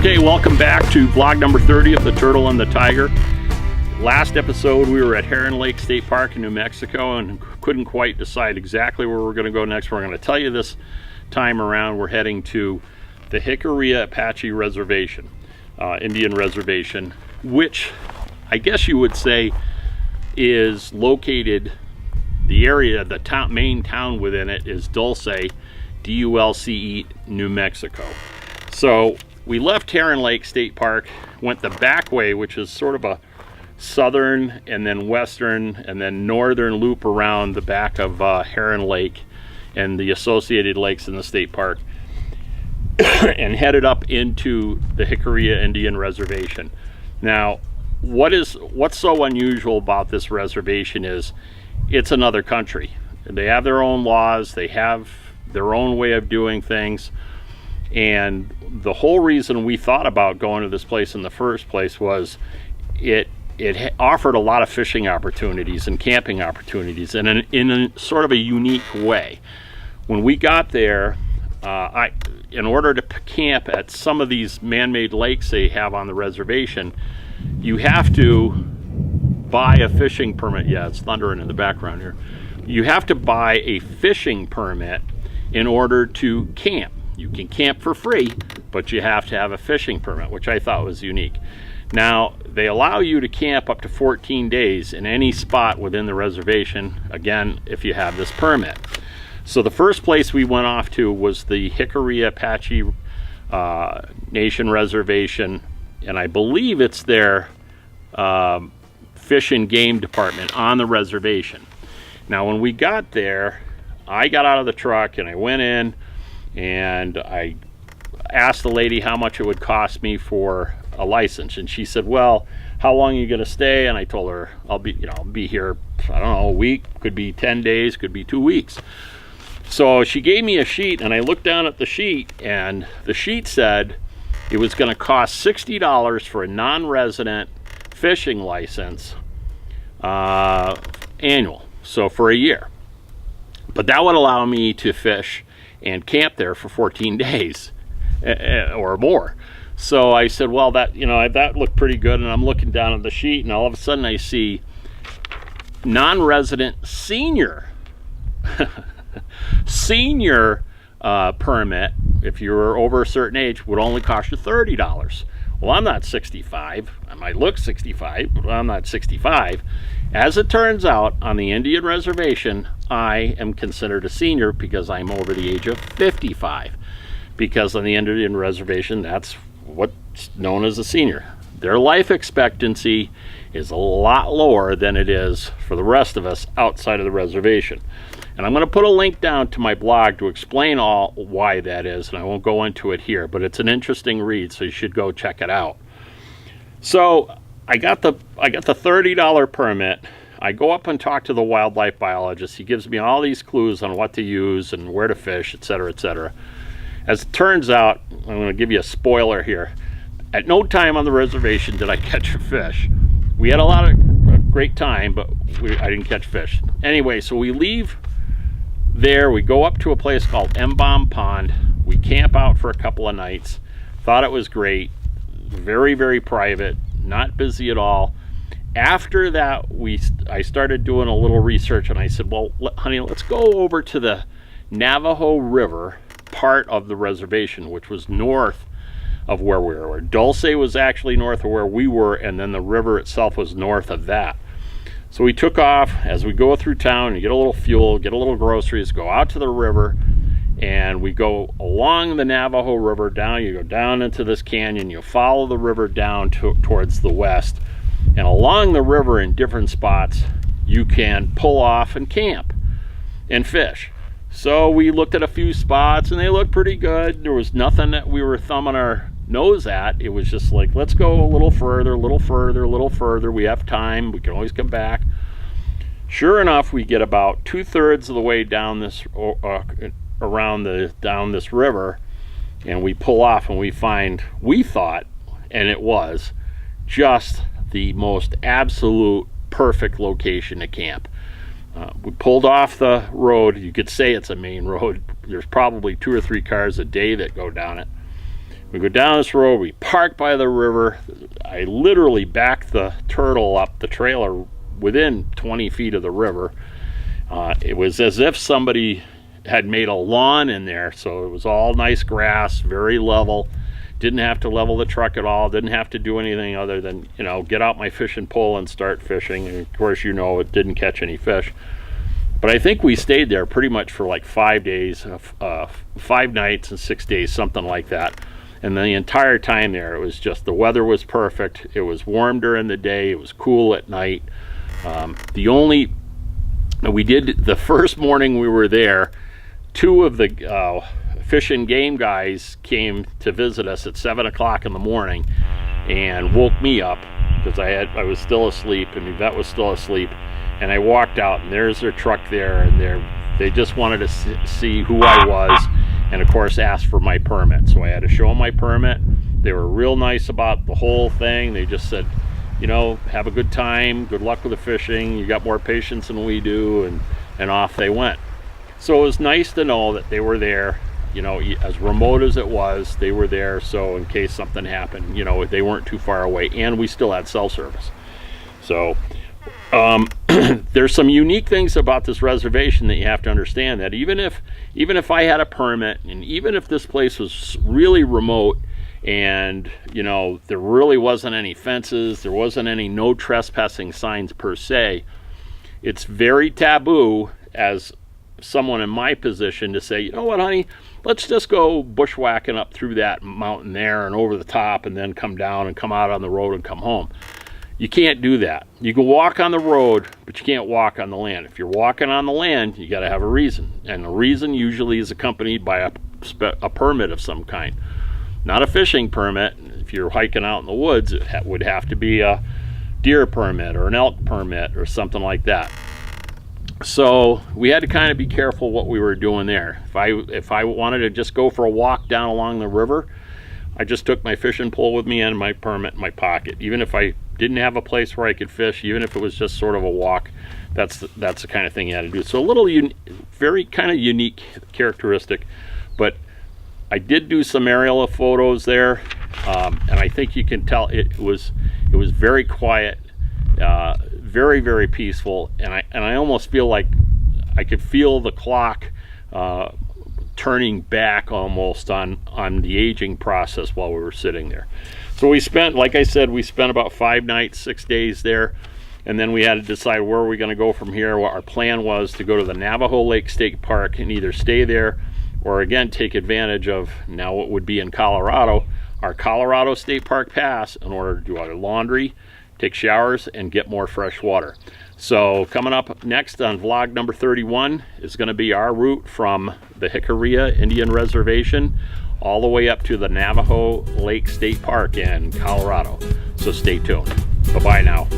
Okay, welcome back to vlog number 30 of The Turtle and the Tiger. Last episode we were at Heron Lake State Park in New Mexico and couldn't quite decide exactly where we're going to go next. We're going to tell you this time around we're heading to the Jicarilla Apache Reservation, Indian Reservation, which I guess you would say is located, the area, the main town within it is Dulce, D-U-L-C-E, New Mexico. So we left Heron Lake State Park, went the back way, which is sort of a southern and then western and then northern loop around the back of Heron Lake and the associated lakes in the state park, and headed up into the Jicarilla Indian Reservation. Now, what's so unusual about this reservation is it's another country. They have their own laws, they have their own way of doing things, and the whole reason we thought about going to this place in the first place was it offered a lot of fishing opportunities and camping opportunities in a sort of a unique way. When we got there, in order to camp at some of these man-made lakes they have on the reservation, you have to buy a fishing permit. Yeah, it's thundering in the background here. You have to buy a fishing permit in order to camp. You can camp for free, but you have to have a fishing permit, which I thought was unique. Now, they allow you to camp up to 14 days in any spot within the reservation, again, if you have this permit. So the first place we went off to was the Jicarilla Apache Nation Reservation, and I believe it's their fish and game department on the reservation. Now, when we got there, I got out of the truck and I went in and I asked the lady how much it would cost me for a license, and she said, well, how long are you going to stay? And I told her I'll be here, I don't know, a week, could be 10 days, could be 2 weeks. So she gave me a sheet, and I looked down at the sheet, and the sheet said it was going to cost $60 for a non-resident fishing license annual, so for a year. But that would allow me to fish and camp there for 14 days or more. So I said, well, that looked pretty good, and I'm looking down at the sheet, and all of a sudden I see non-resident senior permit, if you were over a certain age, would only cost you $30. Well, I'm not 65. I might look 65, but I'm not 65. As it turns out, on the Indian Reservation, I am considered a senior because I'm over the age of 55. Because on the Indian Reservation, that's what's known as a senior. Their life expectancy is a lot lower than it is for the rest of us outside of the reservation. And I'm going to put a link down to my blog to explain all why that is, and I won't go into it here, but it's an interesting read, so you should go check it out. So I got the $30 permit. I go up and talk to the wildlife biologist. He gives me all these clues on what to use and where to fish, etc., etc. As it turns out, I'm going to give you a spoiler here. At no time on the reservation did I catch a fish. We had a great time, but I didn't catch fish. Anyway, so we leave there. We go up to a place called Embalm Pond. We camp out for a couple of nights. Thought it was great. Very, very private. Not busy at all. After that, I started doing a little research, and I said, well, honey, let's go over to the Navajo River part of the reservation, which was north of where we were. Dulce was actually north of where we were, and then the river itself was north of that. So we took off. As we go through town, you get a little fuel, get a little groceries, go out to the river, and we go along the Navajo River down. You go down into this canyon, you follow the river down towards the west, and along the river in different spots you can pull off and camp and fish. So we looked at a few spots and they looked pretty good. There was nothing that we were thumbing our nose at. It was just like, let's go a little further, a little further, a little further. We have time, we can always come back. Sure enough, we get about 2/3 of the way down this down this river, and we pull off and we find, we thought, and it was just the most absolute perfect location to camp. We pulled off the road. You could say it's a main road. There's probably 2 or 3 cars a day that go down it. We go down this road, we park by the river. I literally backed the turtle up the trailer within 20 feet of the river. It was as if somebody had made a lawn in there, so it was all nice grass, very level. Didn't have to level the truck at all, didn't have to do anything other than, you know, get out my fishing pole and start fishing. And of course, you know, it didn't catch any fish. But I think we stayed there pretty much for like 5 days, 5 nights and 6 days, something like that. And the entire time there, it was just, the weather was perfect. It was warm during the day, it was cool at night. We did, the first morning we were there, 2 of the Fish and Game guys came to visit us at 7 o'clock in the morning and woke me up because I was still asleep and Yvette was still asleep. And I walked out and there's their truck there, and they just wanted to see who I was, and of course asked for my permit. So I had to show them my permit. They were real nice about the whole thing. They just said, you know, have a good time, good luck with the fishing, you got more patience than we do, and off they went. So it was nice to know that they were there, you know, as remote as it was, they were there, so in case something happened, you know, they weren't too far away, and we still had cell service. So there's some unique things about this reservation that you have to understand, that even if I had a permit, and even if this place was really remote, and you know, there really wasn't any fences, there wasn't any no trespassing signs per se, it's very taboo as someone in my position to say, you know what, honey, let's just go bushwhacking up through that mountain there and over the top, and then come down and come out on the road and come home. You can't do that. You can walk on the road, but you can't walk on the land. If you're walking on the land, you got to have a reason, and the reason usually is accompanied by a permit of some kind. Not a fishing permit. If you're hiking out in the woods, it would have to be a deer permit or an elk permit or something like that. So we had to kind of be careful what we were doing there. If I wanted to just go for a walk down along the river, I just took my fishing pole with me and my permit in my pocket. Even if I didn't have a place where I could fish, even if it was just sort of a walk, that's the kind of thing you had to do. So a little very kind of unique characteristic, but I did do some aerial photos there, and I think you can tell it was very quiet, very, very peaceful, and I almost feel like I could feel the clock turning back almost on the aging process while we were sitting there. So we spent, like I said, we spent about 5 nights, 6 days there, and then we had to decide where we're going to go from here. What our plan was to go to the Navajo Lake State Park and either stay there or again take advantage of, now what would be in Colorado, our Colorado State Park Pass, in order to do our laundry, take showers, and get more fresh water. So coming up next on vlog number 31 is going to be our route from the Jicarilla Indian Reservation all the way up to the Navajo Lake State Park in Colorado. So stay tuned. Bye-bye now.